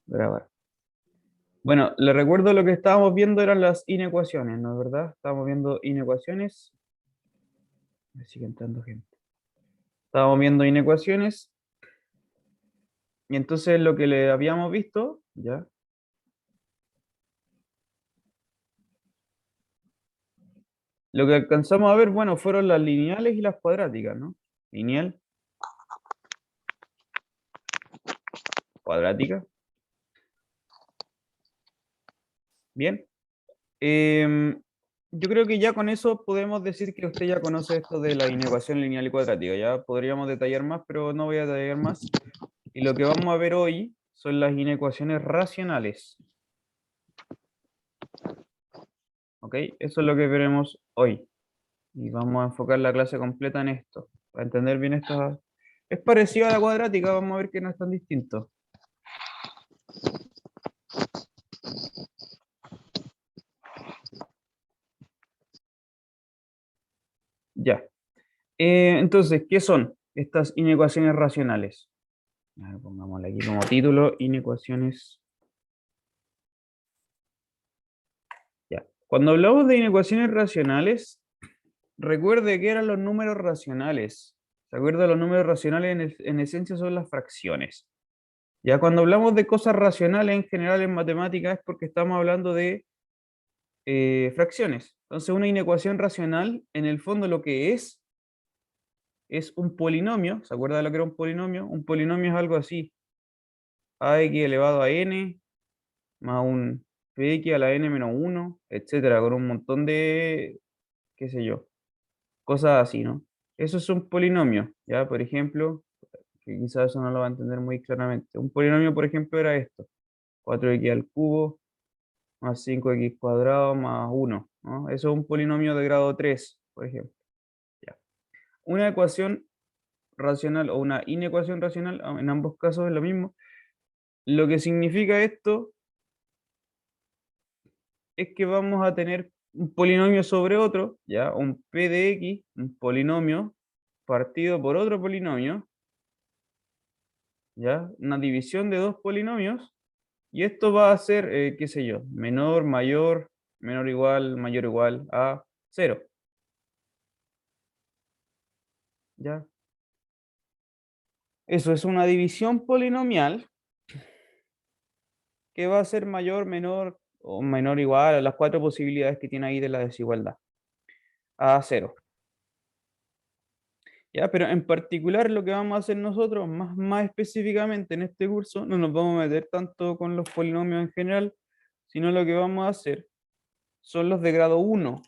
Grabar. Bueno, le recuerdo lo que estábamos viendo eran las inecuaciones, ¿no es verdad? Estábamos viendo inecuaciones. Me sigue entrando gente. Estábamos viendo inecuaciones. Y entonces lo que le habíamos visto, ¿ya? Lo que alcanzamos a ver, bueno, fueron las lineales y las cuadráticas, ¿no? Lineal, cuadrática. Bien. Em, yo creo que ya con eso podemos decir que usted ya conoce esto de la inecuación lineal y cuadrática. Ya podríamos detallar más, pero no voy a detallar más. Y lo que vamos a ver hoy son las inecuaciones racionales. ¿Ok? Eso es lo que veremos hoy. Y vamos a enfocar la clase completa en esto. Para entender bien esto. Es parecido a la cuadrática, vamos a ver que no es tan distinto. Ya. Entonces, ¿qué son estas inecuaciones racionales? A ver, pongámosle aquí como título, inecuaciones. Ya. Cuando hablamos de inecuaciones racionales, recuerde que eran los números racionales. ¿Se acuerda? Los números racionales en esencia son las fracciones. Ya cuando hablamos de cosas racionales en general en matemáticas es porque estamos hablando de fracciones. Entonces una inecuación racional en el fondo lo que es un polinomio. ¿Se acuerda de lo que era un polinomio? Un polinomio es algo así. Ax elevado a n más un px a la n menos 1, etcétera, con un montón de, qué sé yo, cosas así, ¿no? Eso es un polinomio, ¿ya? Por ejemplo, que quizás eso no lo va a entender muy claramente. Un polinomio, por ejemplo, era esto. 4x al cubo más 5x cuadrado más 1, ¿no? Eso es un polinomio de grado 3, por ejemplo. Ya. Una ecuación racional o una inecuación racional, en ambos casos es lo mismo. Lo que significa esto es que vamos a tener un polinomio sobre otro, ¿ya? Un p de x, un polinomio partido por otro polinomio, ¿ya? Una división de dos polinomios, y esto va a ser, qué sé yo, menor, mayor, menor igual, mayor igual a cero, ¿ya? Eso es una división polinomial que va a ser mayor, menor o menor igual a las cuatro posibilidades que tiene ahí de la desigualdad, a cero. ¿Ya? Pero en particular lo que vamos a hacer nosotros, más específicamente en este curso, no nos vamos a meter tanto con los polinomios en general, sino lo que vamos a hacer son los de grado 1,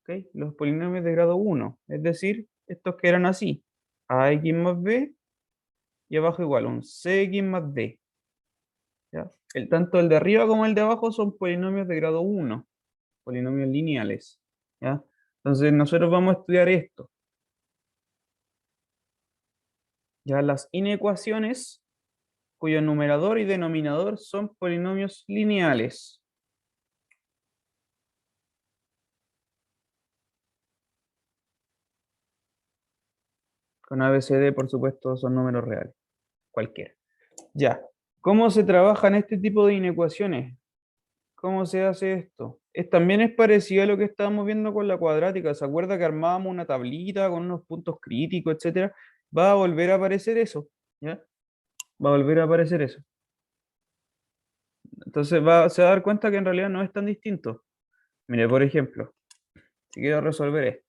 ¿ok? Los polinomios de grado 1, es decir, estos que eran así, ax más b y abajo igual, un cx más d. ¿Ya? Tanto el de arriba como el de abajo son polinomios de grado 1, polinomios lineales. ¿Ya? Entonces nosotros vamos a estudiar esto. Ya las inecuaciones cuyo numerador y denominador son polinomios lineales. Con ABCD, por supuesto, son números reales, cualquiera. Ya, ¿cómo se trabaja en este tipo de inecuaciones? ¿Cómo se hace esto? También es parecido a lo que estábamos viendo con la cuadrática. ¿Se acuerda que armábamos una tablita con unos puntos críticos, etcétera? Va a volver a aparecer eso, ¿ya? Va a volver a aparecer eso. Entonces se va a dar cuenta que en realidad no es tan distinto. Mire, por ejemplo, si quiero resolver esto.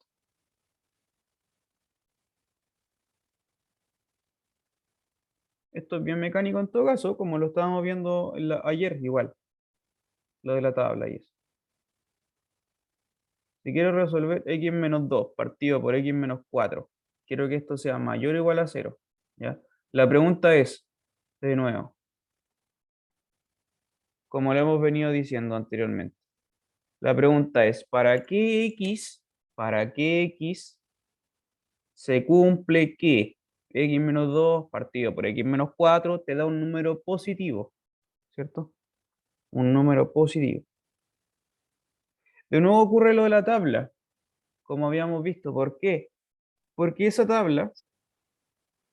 Esto es bien mecánico en todo caso, como lo estábamos viendo ayer, igual, lo de la tabla y eso. Si quiero resolver x menos 2 partido por x menos 4, quiero que esto sea mayor o igual a 0. ¿Ya? La pregunta es, de nuevo, como lo hemos venido diciendo anteriormente, la pregunta es, ¿para qué x se cumple que x menos 2 partido por x menos 4 te da un número positivo? ¿Cierto? Un número positivo. De nuevo ocurre lo de la tabla, como habíamos visto. ¿Por qué? Porque esa tabla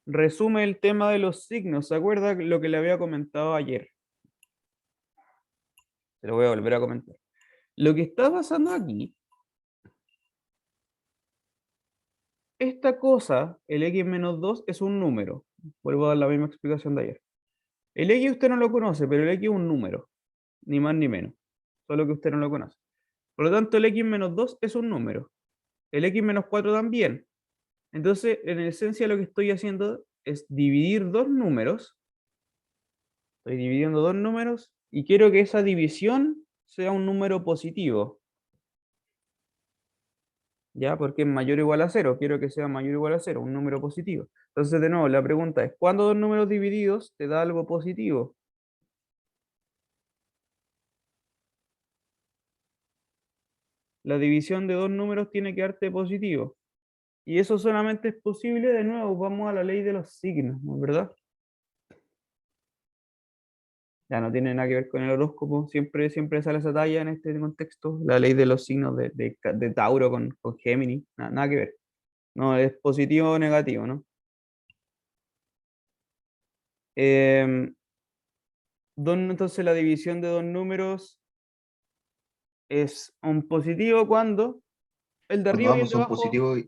resume el tema de los signos. ¿Se acuerda lo que le había comentado ayer? Te lo voy a volver a comentar. Lo que está pasando aquí, esta cosa, el x menos 2, es un número. Vuelvo a dar la misma explicación de ayer. El x usted no lo conoce, pero el x es un número, ni más ni menos. Solo que usted no lo conoce. Por lo tanto, el x menos 2 es un número. El x menos 4 también. Entonces, en esencia lo que estoy haciendo es dividir dos números. Estoy dividiendo dos números y quiero que esa división sea un número positivo. ¿Ya? Porque es mayor o igual a cero. Quiero que sea mayor o igual a cero, un número positivo. Entonces, de nuevo, la pregunta es, ¿cuándo dos números divididos te da algo positivo? La división de dos números tiene que darte positivo. Y eso solamente es posible, de nuevo, vamos a la ley de los signos, ¿no es verdad? Ya no tiene nada que ver con el horóscopo, siempre sale esa talla en este contexto, la ley de los signos de Tauro con Géminis, nada que ver. No, es positivo o negativo, ¿no? Em, entonces la división de dos números es un positivo cuando el de Cuando arriba y el ambos de son abajo, positivos y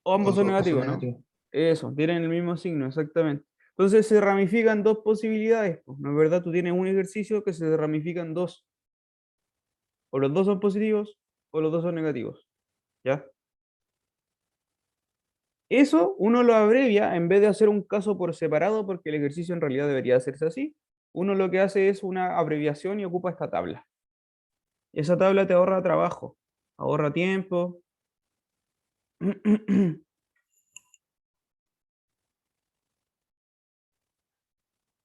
o o ambos en son todo caso negativos, ¿no? negativos. Eso, tienen el mismo signo, exactamente. Entonces se ramifican dos posibilidades, pues, ¿no es verdad? Tú tienes un ejercicio que se ramifica en dos. O los dos son positivos o los dos son negativos. ¿Ya? Eso uno lo abrevia en vez de hacer un caso por separado, porque el ejercicio en realidad debería hacerse así. Uno lo que hace es una abreviación y ocupa esta tabla. Esa tabla te ahorra trabajo, ahorra tiempo.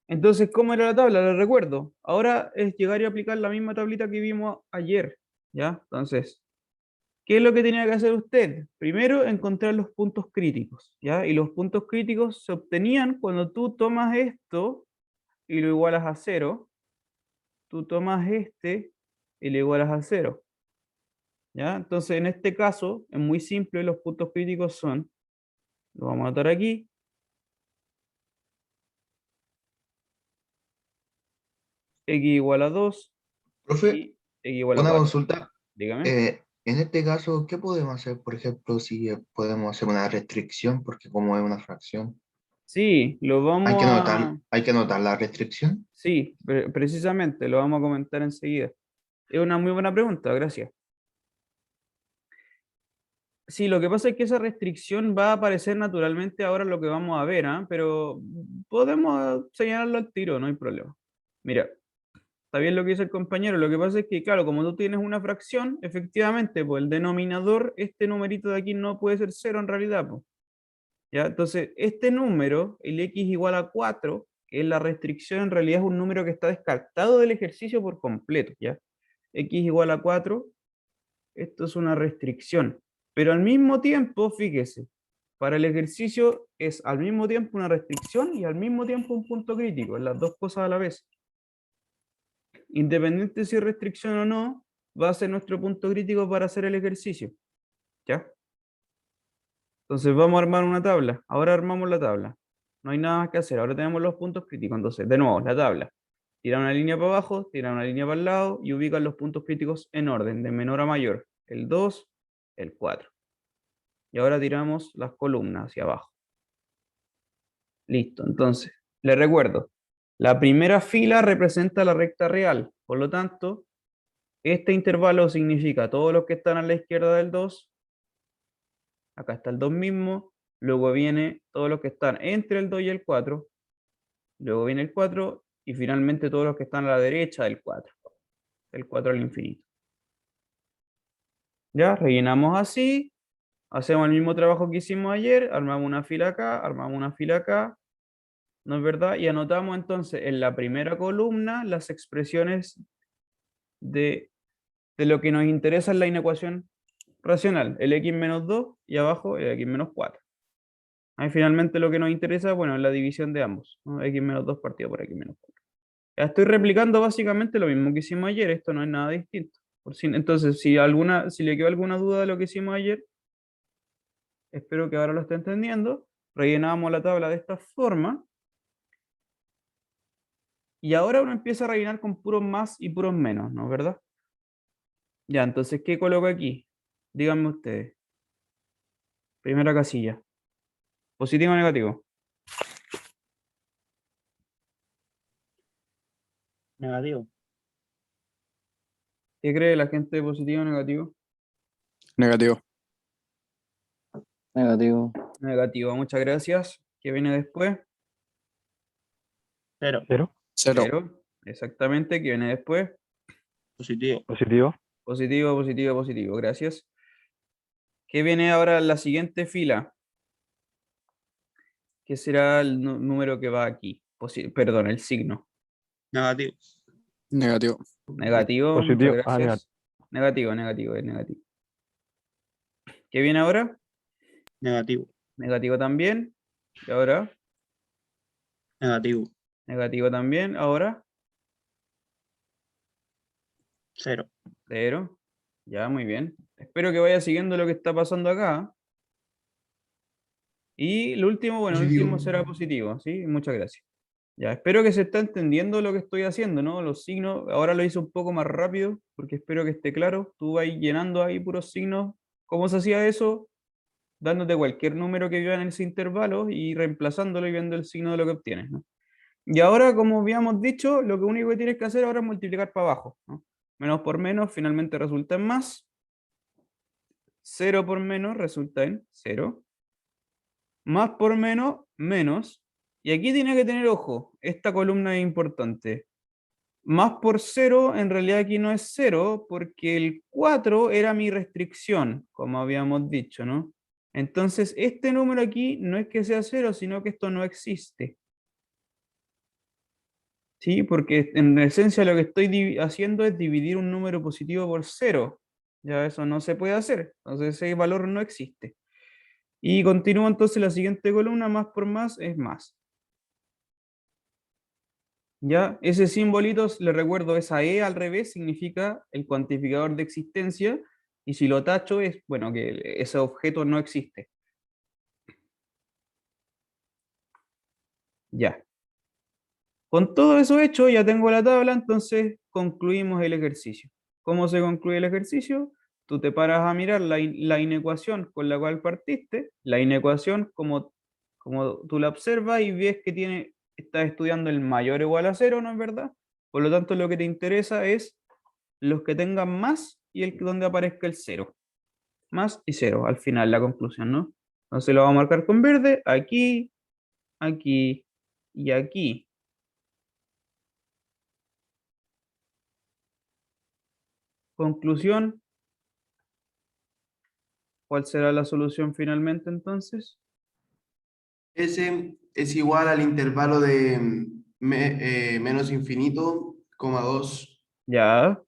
Entonces, ¿cómo era la tabla? La recuerdo. Ahora es llegar y aplicar la misma tablita que vimos ayer. ¿Ya? Entonces, ¿qué es lo que tenía que hacer usted? Primero, encontrar los puntos críticos. ¿Ya? Y los puntos críticos se obtenían cuando tú tomas esto y lo igualas a cero. Tú tomas este y lo igualas a cero. ¿Ya? Entonces, en este caso, es muy simple. Los puntos críticos son, lo vamos a anotar aquí, x igual a 2 Profe, y x igual a una 4. consulta. Dígame. En este caso, ¿qué podemos hacer? Por ejemplo, si podemos hacer una restricción, porque como es una fracción, Sí, lo vamos a... hay que notar la restricción. Sí, precisamente, lo vamos a comentar enseguida. Es una muy buena pregunta, gracias. Sí, lo que pasa es que esa restricción va a aparecer naturalmente ahora en lo que vamos a ver, ¿ah? Pero podemos señalarlo al tiro, no hay problema. Mira, está bien lo que dice el compañero, lo que pasa es que, claro, como tú tienes una fracción, efectivamente, pues el denominador, este numerito de aquí no puede ser cero en realidad, pues. ¿Ya? Entonces, este número, el x igual a 4, que es la restricción, en realidad es un número que está descartado del ejercicio por completo, ¿ya? X igual a 4, esto es una restricción. Pero al mismo tiempo, fíjese, para el ejercicio es al mismo tiempo una restricción y al mismo tiempo un punto crítico, las dos cosas a la vez. Independiente si es restricción o no, va a ser nuestro punto crítico para hacer el ejercicio, ¿ya? Entonces vamos a armar una tabla. Ahora armamos la tabla. No hay nada más que hacer. Ahora tenemos los puntos críticos. Entonces, de nuevo, la tabla. Tira una línea para abajo, tira una línea para el lado y ubica los puntos críticos en orden, de menor a mayor. El 2, el 4. Y ahora tiramos las columnas hacia abajo. Listo. Entonces, le recuerdo. La primera fila representa la recta real. Por lo tanto, este intervalo significa todos los que están a la izquierda del 2. Acá está el 2 mismo, luego viene todos los que están entre el 2 y el 4, luego viene el 4 y finalmente todos los que están a la derecha del 4, el 4 al infinito. Ya, rellenamos así, hacemos el mismo trabajo que hicimos ayer, armamos una fila acá, armamos una fila acá, ¿no es verdad? Y anotamos entonces en la primera columna las expresiones de, de lo que nos interesa en la inecuación racional, el x menos 2 y abajo el x menos 4. Ahí finalmente lo que nos interesa, bueno, es la división de ambos, ¿no? X menos 2 partido por X menos 4. Ya estoy replicando básicamente lo mismo que hicimos ayer, esto no es nada distinto. Entonces, si le quedó alguna duda de lo que hicimos ayer, espero que ahora lo esté entendiendo. Rellenamos la tabla de esta forma Y ahora uno empieza a rellenar con puros más y puros menos, ¿no? ¿Verdad? Ya, entonces, ¿qué coloco aquí? Díganme ustedes. Primera casilla. ¿Positivo o negativo? Negativo. ¿Qué cree la gente de positivo o negativo? Negativo. Negativo. Negativo, muchas gracias. ¿Qué viene después? Cero. Cero. Cero. Exactamente. ¿Qué viene después? Positivo. Positivo. Positivo, positivo, positivo. Gracias. ¿Qué viene ahora en la siguiente fila? ¿Qué será el número que va aquí? Perdón, el signo. Negativo. Negativo. Negativo, muchas Positivo. Ah, gracias. Negativo, negativo, es negativo. ¿Qué viene ahora? Negativo. Negativo también. Y ahora, Negativo. negativo también. Ahora, Cero. cero. Ya, muy bien. Espero que vaya siguiendo lo que está pasando acá. Y lo último, bueno, el Positivo. último será positivo, ¿sí? Muchas gracias. Ya, espero que se está entendiendo lo que estoy haciendo, ¿no? Los signos, ahora lo hice un poco más rápido, porque espero que esté claro. Tú vas llenando ahí puros signos. ¿Cómo se hacía eso? Dándote cualquier número que viva en ese intervalo y reemplazándolo y viendo el signo de lo que obtienes, ¿no? Y ahora, como habíamos dicho, lo que único que tienes que hacer ahora es multiplicar para abajo, ¿no? Menos por menos finalmente resulta en más. Cero por menos resulta en cero. Más por menos, menos. Y aquí tiene que tener ojo, esta columna es importante. Más por cero, en realidad aquí no es cero, porque el 4 era mi restricción, como habíamos dicho, ¿no? Entonces, este número aquí no es que sea cero, sino que esto no existe. ¿Sí? Porque en esencia lo que estoy haciendo es dividir un número positivo por cero. Ya eso no se puede hacer. Entonces, ese valor no existe. Y continúo entonces la siguiente columna, más por más es más. Ya, ese simbolito, le recuerdo, esa E al revés significa el cuantificador de existencia, y si lo tacho es, bueno, que ese objeto no existe. Ya. Con todo eso hecho, ya tengo la tabla, entonces concluimos el ejercicio. ¿Cómo se concluye el ejercicio? Tú te paras a mirar la inecuación con la cual partiste, la inecuación como tú la observas y ves que estás estudiando el mayor o igual a cero, ¿no es verdad? Por lo tanto, lo que te interesa es los que tengan más y donde aparezca el cero. Más y cero, al final, la conclusión, ¿no? Entonces lo vamos a marcar con verde, aquí, aquí y aquí. Conclusión, ¿cuál será la solución finalmente entonces? Ese es igual al intervalo de menos infinito, coma 2, Ya,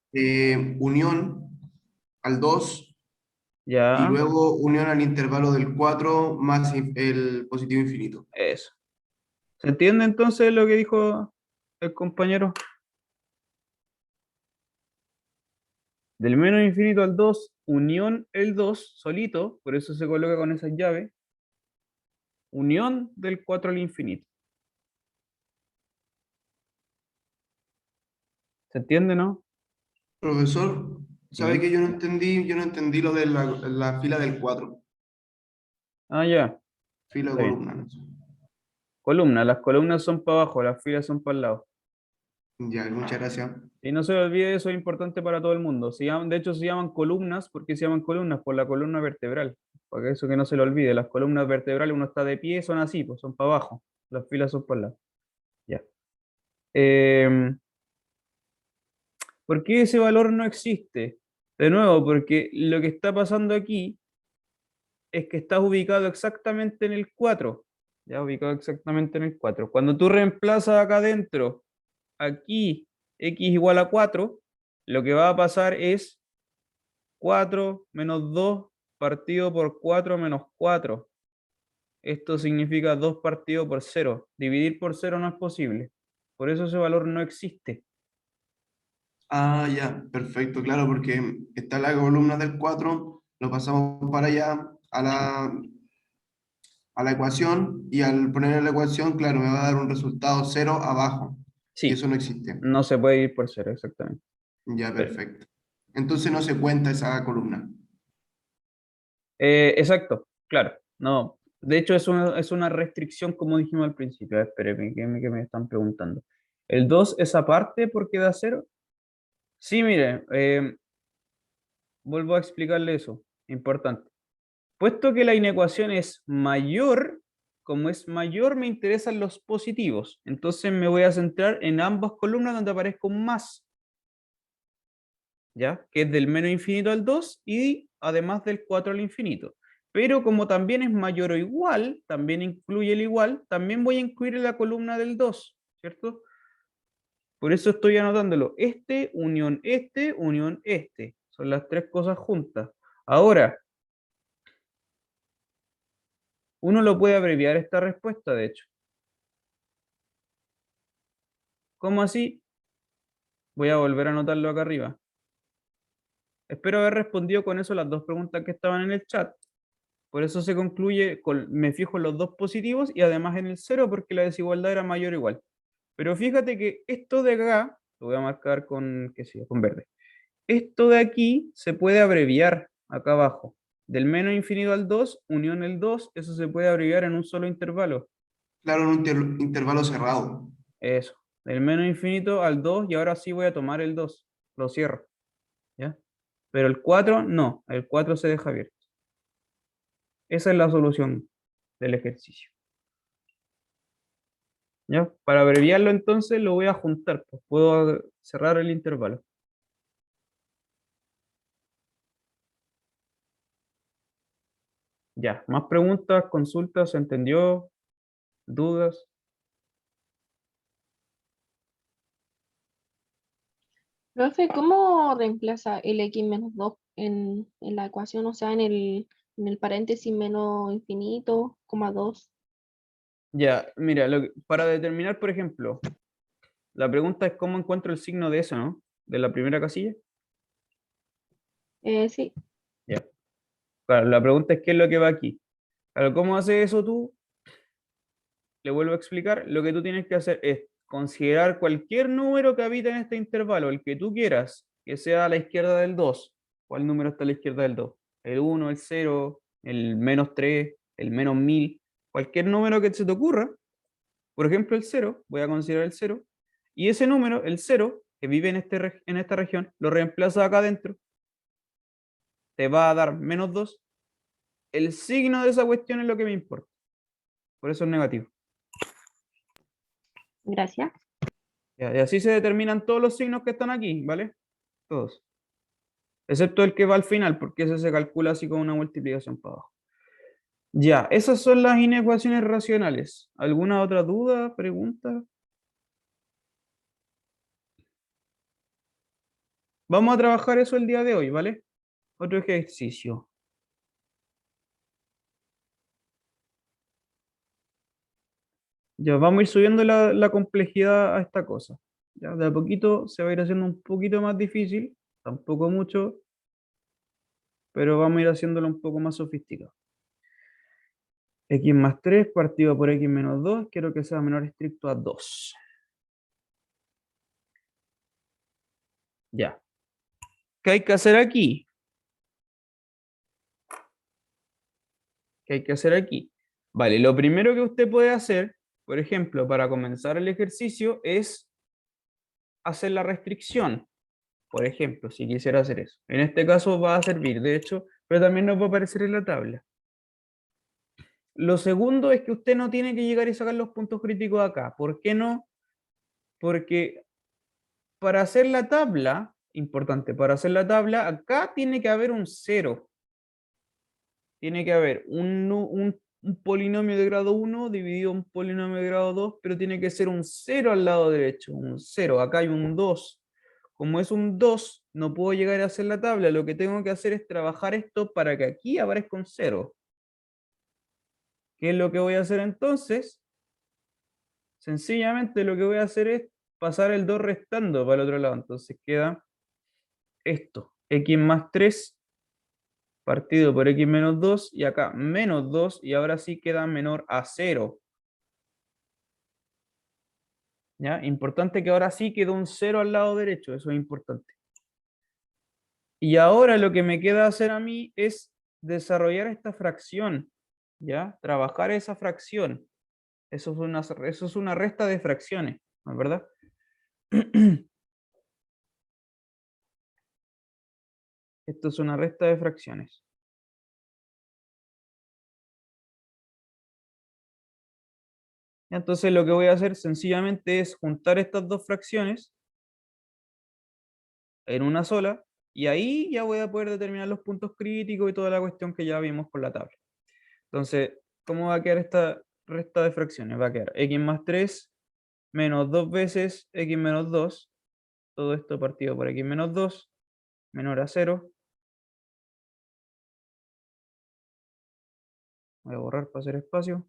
unión al 2 y ya, luego unión al intervalo del 4 más el positivo infinito. eso. ¿Se entiende entonces lo que dijo el compañero? Del menos infinito al 2 unión el 2 solito, por eso se coloca con esas llaves, unión del 4 al infinito. ¿Se entiende, no? Profesor, ¿sabe Sí. que yo no entendí? Yo no entendí lo de la fila del 4, Ah, ya, fila de está bien. columna, ¿no? Columnas, las columnas son para abajo, las filas son para el lado. Ya, muchas gracias. Y no se olvide, eso es importante para todo el mundo. De hecho, se llaman columnas. ¿Por qué se llaman columnas? Por la columna vertebral. Porque eso que no se lo olvide. Las columnas vertebrales, uno está de pie, son así, pues son para abajo. Las filas son para el lado. Ya. Eh, ¿Por qué ese valor no existe? De nuevo, porque lo que está pasando aquí es que estás ubicado exactamente en el 4. Ya ubicado exactamente en el 4. Cuando tú reemplazas acá adentro, aquí, x igual a 4, lo que va a pasar es 4 menos 2 partido por 4 menos 4. Esto significa 2 partido por 0. Dividir por 0 no es posible. Por eso ese valor no existe. Ah, ya, perfecto, claro, porque está la columna del 4, lo pasamos para allá a la ecuación y al poner en la ecuación, claro, me va a dar un resultado 0 abajo. Sí, Eso no existe. no se puede ir por 0, exactamente. Ya, perfecto. Entonces no se cuenta esa columna. Exacto, claro. No, de hecho es una restricción como dijimos al principio. Espérenme, que me están preguntando. ¿El 2 es aparte porque da 0? Sí, mire, vuelvo a explicarle eso. Importante. Puesto que la inecuación es mayor, como es mayor me interesan los positivos. Entonces me voy a centrar en ambas columnas donde aparezca un más. ¿Ya? Que es del menos infinito al 2 y además del 4 al infinito. Pero como también es mayor o igual, también incluye el igual, también voy a incluir en la columna del 2, ¿cierto? Por eso estoy anotándolo. Unión este, unión este. Son las tres cosas juntas. Ahora, uno lo puede abreviar esta respuesta, de hecho. ¿Cómo así? Voy a volver a anotarlo acá arriba. Espero haber respondido con eso las dos preguntas que estaban en el chat. Por eso se concluye, me fijo en los dos positivos y además en el 0 porque la desigualdad era mayor o igual. Pero fíjate que esto de acá, lo voy a marcar con, qué sé yo, con verde. Esto de aquí se puede abreviar acá abajo. Del menos infinito al 2, unión el 2, eso se puede abreviar en un solo intervalo. Claro, en un intervalo cerrado. Eso. Del menos infinito al 2 y ahora sí voy a tomar el 2. Lo cierro. ¿Ya? Pero el 4 no, el 4 se deja abierto. Esa es la solución del ejercicio. ¿Ya? Para abreviarlo entonces lo voy a juntar, pues puedo cerrar el intervalo. Ya, más preguntas, consultas, ¿se entendió? ¿Dudas? Profe, ¿cómo reemplaza el x menos 2 en la ecuación? O sea, en el paréntesis menos infinito, coma 2. Ya, mira, para determinar, por ejemplo, la pregunta es cómo encuentro el signo de eso, ¿no? De la primera casilla. Sí, Ya. Claro, la pregunta es qué es lo que va aquí. Claro, ¿cómo haces eso tú? Le vuelvo a explicar. Lo que tú tienes que hacer es considerar cualquier número que habita en este intervalo, el que tú quieras, que sea a la izquierda del 2. ¿Cuál número está a la izquierda del 2? El 1, el 0, el menos 3, el menos 1000. Cualquier número que se te ocurra. Por ejemplo, el 0, voy a considerar el 0. Y ese número, el 0, que vive en esta región, lo reemplaza acá adentro. Te va a dar menos 2. El signo de esa cuestión es lo que me importa. Por eso es negativo. gracias. Ya, y así se determinan todos los signos que están aquí, ¿vale? Todos. Excepto el que va al final, porque ese se calcula así con una multiplicación para abajo. Ya, esas son las inecuaciones racionales. ¿Alguna otra duda, pregunta? Vamos a trabajar eso el día de hoy, ¿vale? Otro ejercicio. Ya, vamos a ir subiendo la complejidad a esta cosa. Ya, de a poquito se va a ir haciendo un poquito más difícil, tampoco mucho, pero vamos a ir haciéndolo un poco más sofisticado. X más 3 partido por X menos 2, quiero que sea menor estricto a 2. Ya. ¿Qué hay que hacer aquí? ¿Qué hay que hacer aquí? Vale, lo primero que usted puede hacer, por ejemplo, para comenzar el ejercicio, es hacer la restricción. Por ejemplo, si quisiera hacer eso. En este caso va a servir, de hecho, pero también nos va a aparecer en la tabla. Lo segundo es que usted no tiene que llegar y sacar los puntos críticos acá. ¿Por qué no? Porque para hacer la tabla, importante, para hacer la tabla, acá tiene que haber un 0. Tiene que haber un polinomio de grado 1 dividido un polinomio de grado 2, pero tiene que ser un 0 al lado derecho, un 0. Acá hay un 2. Como es un 2, no puedo llegar a hacer la tabla. Lo que tengo que hacer es trabajar esto para que aquí aparezca un 0. ¿Qué es lo que voy a hacer entonces? Sencillamente lo que voy a hacer es pasar el 2 restando para el otro lado. Entonces queda esto, x más 3 partido por x menos 2 y acá menos 2 y ahora sí queda menor a 0. ¿Ya? Importante que ahora sí quedó un 0 al lado derecho, eso es importante. Y ahora lo que me queda hacer a mí es desarrollar esta fracción, ¿ya? Trabajar esa fracción. Eso es una resta de fracciones, ¿no es verdad? Esto es una resta de fracciones. Entonces lo que voy a hacer sencillamente es juntar estas dos fracciones en una sola, y ahí ya voy a poder determinar los puntos críticos y toda la cuestión que ya vimos con la tabla. Entonces, ¿cómo va a quedar esta resta de fracciones? Va a quedar x más 3 menos 2 veces x menos 2, todo esto partido por x menos 2, menor a 0. Voy a borrar para hacer espacio.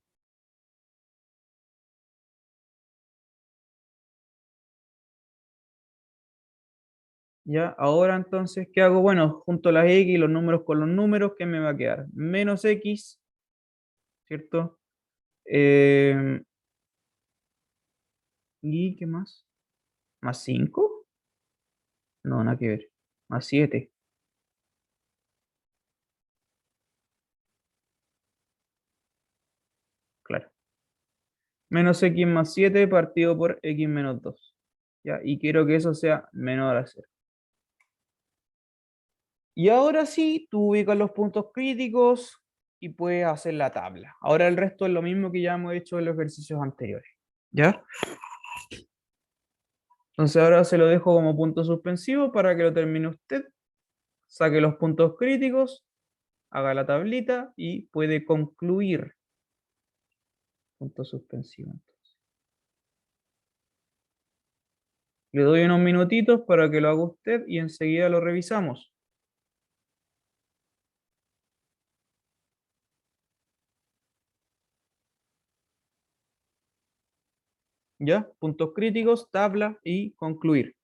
Ya, ahora entonces, ¿qué hago? Bueno, junto las x, los números con los números, ¿qué me va a quedar? Menos x, ¿cierto? ¿Y qué más? ¿Más 5? No, nada que ver. Más 7, claro. Menos x más 7 partido por x menos 2. ¿Ya? Y quiero que eso sea menor a 0. Y ahora sí, tú ubicas los puntos críticos y puedes hacer la tabla. Ahora el resto es lo mismo que ya hemos hecho en los ejercicios anteriores. ¿Ya? Entonces ahora se lo dejo como punto suspensivo para que lo termine usted, saque los puntos críticos, haga la tablita y puede concluir. Punto suspensivo. Entonces. Le doy unos minutitos para que lo haga usted y enseguida lo revisamos. ¿Ya? Puntos críticos, tabla y concluir.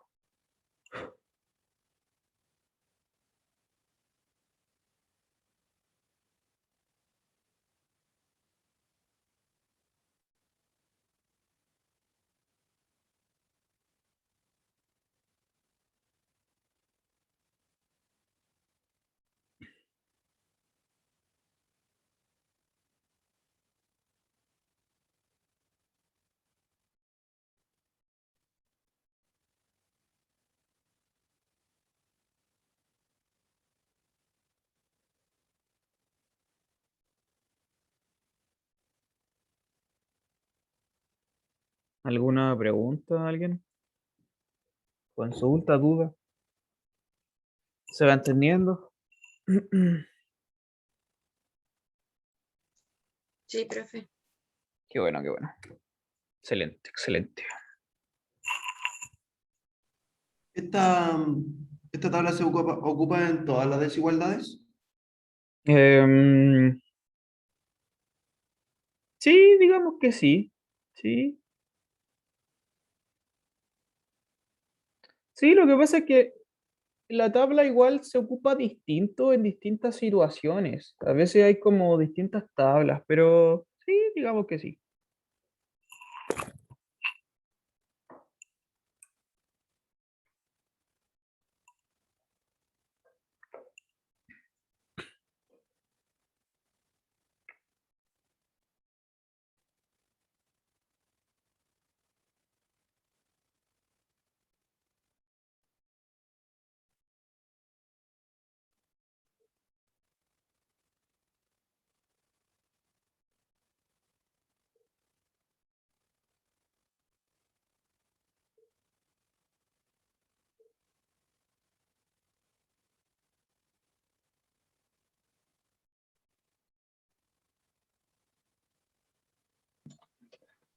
¿Alguna pregunta, alguien? ¿Consulta, duda? ¿Se va entendiendo? Sí, profe. Qué bueno, qué bueno. Excelente, excelente. ¿Esta tabla se ocupa en todas las desigualdades? Em, sí, digamos que sí. Sí. Sí, lo que pasa es que la tabla igual se ocupa distinto en distintas situaciones. A veces hay como distintas tablas, pero sí, digamos que sí.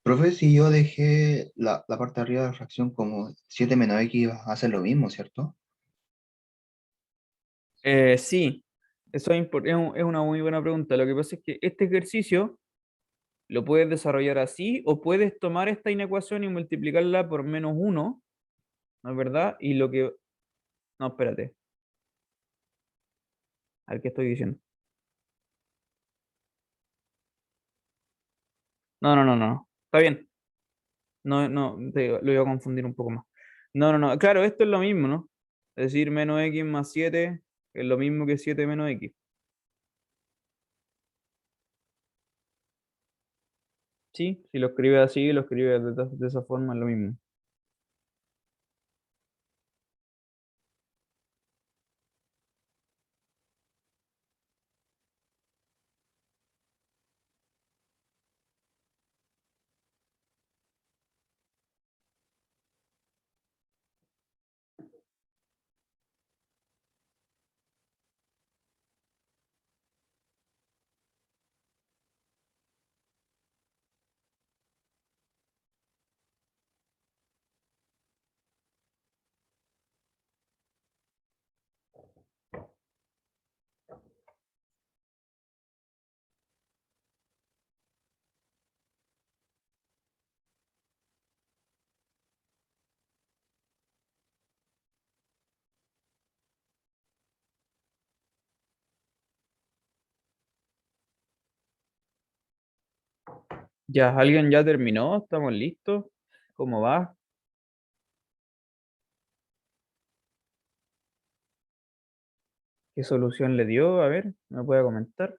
Profe, si yo dejé la parte de arriba de la fracción como 7 menos x, va a hacer lo mismo, ¿cierto? Sí, eso es una muy buena pregunta. Lo que pasa es que este ejercicio lo puedes desarrollar así o puedes tomar esta inecuación y multiplicarla por -1, ¿no es verdad? Y lo que... No, espérate. A ver qué estoy diciendo. No, no, no, no. Está bien. No, no, lo iba a confundir un poco más. No, no, no. Claro, esto es lo mismo, ¿no? Es decir, menos x más 7 es lo mismo que 7 menos x. Sí, si lo escribe así, lo escribe de esa forma, es lo mismo. Ya, ¿alguien ya terminó? ¿Estamos listos? ¿Cómo va? ¿Qué solución le dio? A ver, ¿me puede comentar?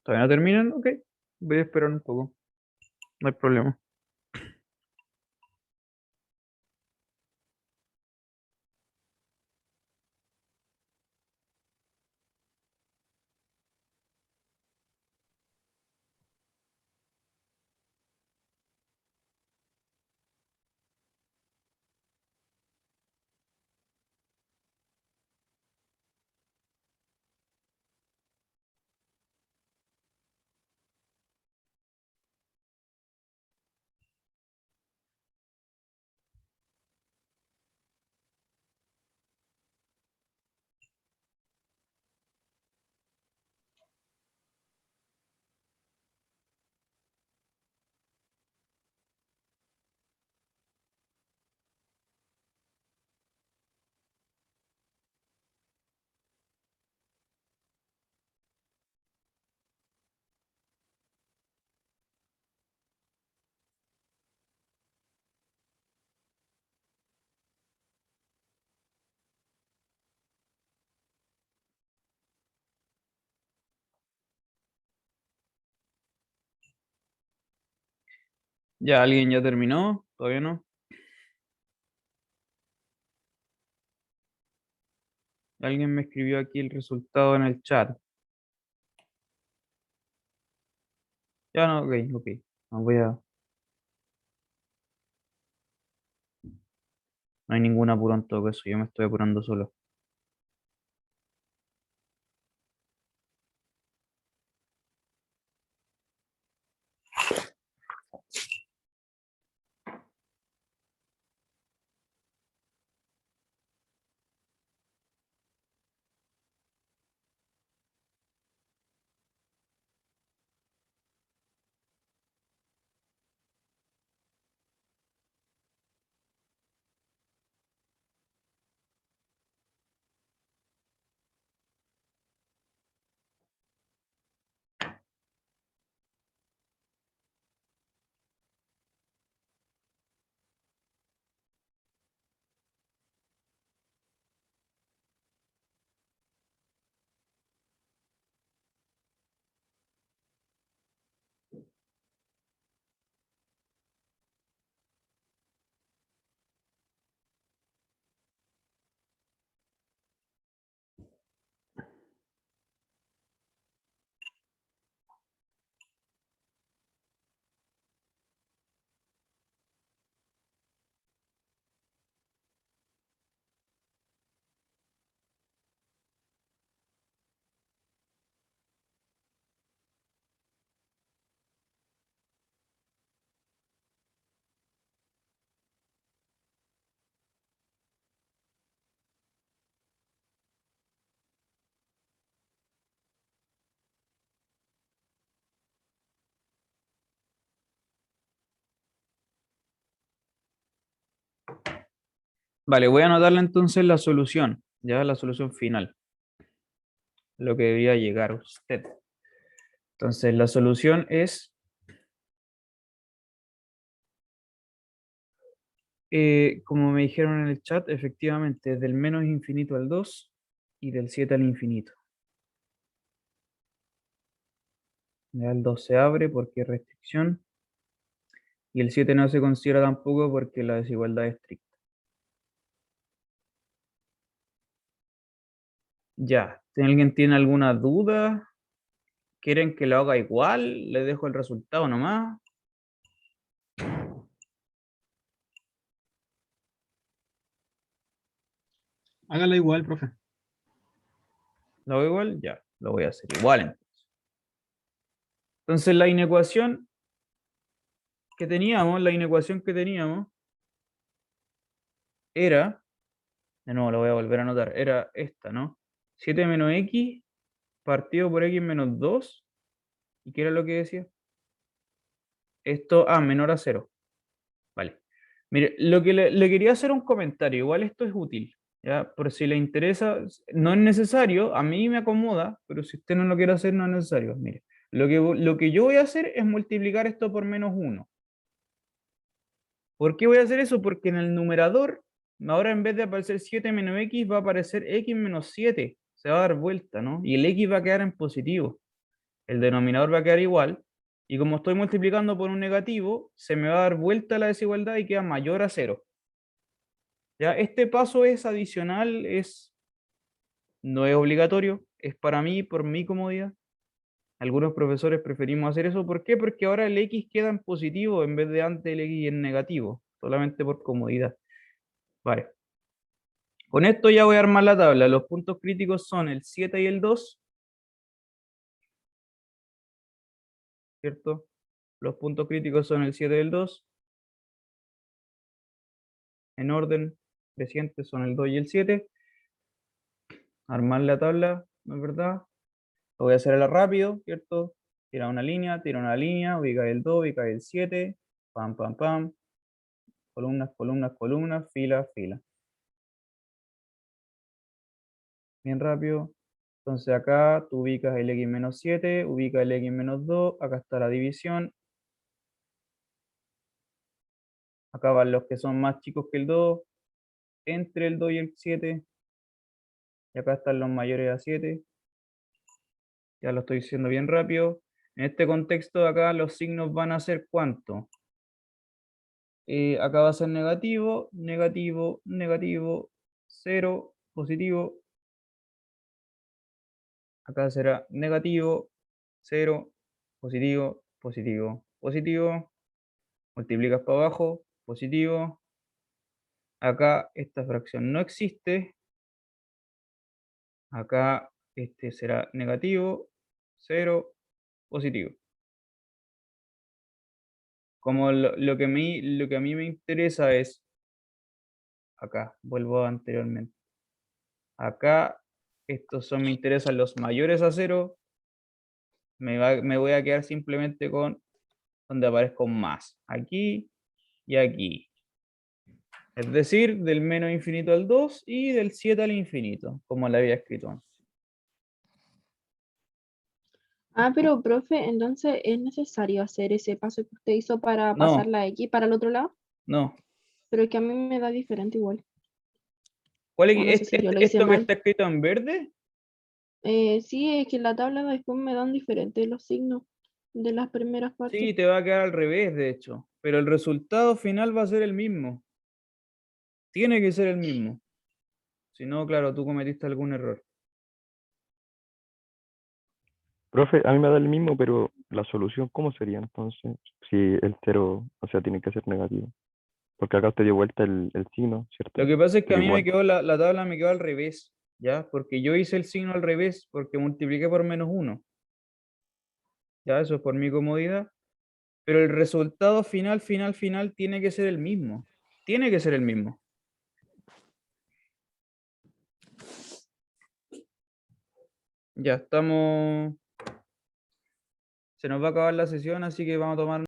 ¿Todavía no terminan? Ok, voy a esperar un poco. No hay problema. ¿Ya alguien ya terminó? ¿Todavía no? Alguien me escribió aquí el resultado en el chat. Ya no, ok, ok. No voy a. No hay ningún apuro en todo caso, yo me estoy apurando solo. Vale, voy a anotarle entonces la solución, ya la solución final, lo que debía llegar usted. Entonces, la solución es, como me dijeron en el chat, efectivamente, del menos infinito al 2 y del 7 al infinito. Ya el 2 se abre porque es restricción y el 7 no se considera tampoco porque la desigualdad es estricta. Ya, si alguien tiene alguna duda, quieren que lo haga igual, le dejo el resultado nomás. Hágala igual, profe. ¿Lo hago igual? Ya, lo voy a hacer igual entonces. Entonces la inecuación que teníamos, era, de nuevo lo voy a volver a anotar, era esta, ¿no? 7 menos x partido por x menos 2. ¿Y qué era lo que decía? Esto, menor a 0. Vale. Mire, lo que le quería hacer un comentario, igual esto es útil, ¿ya? Por si le interesa, no es necesario, a mí me acomoda, pero si usted no lo quiere hacer, no es necesario. Mire, lo que yo voy a hacer es multiplicar esto por menos 1. ¿Por qué voy a hacer eso? Porque en el numerador, ahora en vez de aparecer 7 menos x, va a aparecer x menos 7. Se va a dar vuelta, ¿no? Y el x va a quedar en positivo. El denominador va a quedar igual. Y como estoy multiplicando por un negativo, se me va a dar vuelta la desigualdad y queda mayor a 0. ¿Ya? Este paso es adicional, no es obligatorio, es para mí, por mi comodidad. Algunos profesores preferimos hacer eso. ¿Por qué? Porque ahora el x queda en positivo en vez de antes el x en negativo, solamente por comodidad. Vale. Con esto ya voy a armar la tabla. Los puntos críticos son el 7 y el 2. ¿Cierto? Los puntos críticos son el 7 y el 2. En orden creciente son el 2 y el 7. Armar la tabla, ¿no es verdad? Lo voy a hacer rápido, ¿cierto? Tira una línea, ubica el 2, ubica el 7. Pam, pam, pam. Columnas, columnas, columnas, fila, fila. Bien rápido. Entonces acá tú ubicas el x menos 7, ubica el x menos 2, acá está la división. Acá van los que son más chicos que el 2, entre el 2 y el 7. Y acá están los mayores a 7. Ya lo estoy diciendo bien rápido. En este contexto de acá los signos van a ser ¿cuánto? Acá va a ser negativo, negativo, negativo, 0, positivo. Acá será negativo, 0, positivo, positivo, positivo. Multiplicas para abajo, positivo. Acá esta fracción no existe. Acá este será negativo, 0, positivo. Como lo que a mí me interesa es, acá, vuelvo anteriormente. Acá, me interesan los mayores a 0. Me voy a quedar simplemente con donde aparezca un más. Aquí y aquí. Es decir, del menos infinito al 2 y del 7 al infinito, como le había escrito antes. Pero profe, entonces es necesario hacer ese paso que usted hizo para No. pasar la X para el otro lado, No. pero es que a mí me da diferente igual. ¿Cuál O no sé si yo lo hice esto que mal. está escrito en verde? Sí, es que en la tabla después me dan diferentes los signos de las primeras partes. Sí, te va a quedar al revés, de hecho. Pero el resultado final va a ser el mismo. Tiene que ser el mismo. Si no, claro, tú cometiste algún error. Profe, a mí me da el mismo, pero la solución, ¿cómo sería entonces? Si el 0, o sea, tiene que ser negativo. Porque acá usted dio vuelta el signo, ¿cierto? Lo que pasa es que Pero a mí me igual. quedó la tabla me quedó al revés, ¿ya? Porque yo hice el signo al revés, porque multipliqué por menos 1. Ya, eso es por mi comodidad. Pero el resultado final tiene que ser el mismo. Tiene que ser el mismo. Ya estamos. Se nos va a acabar la sesión, así que vamos a tomar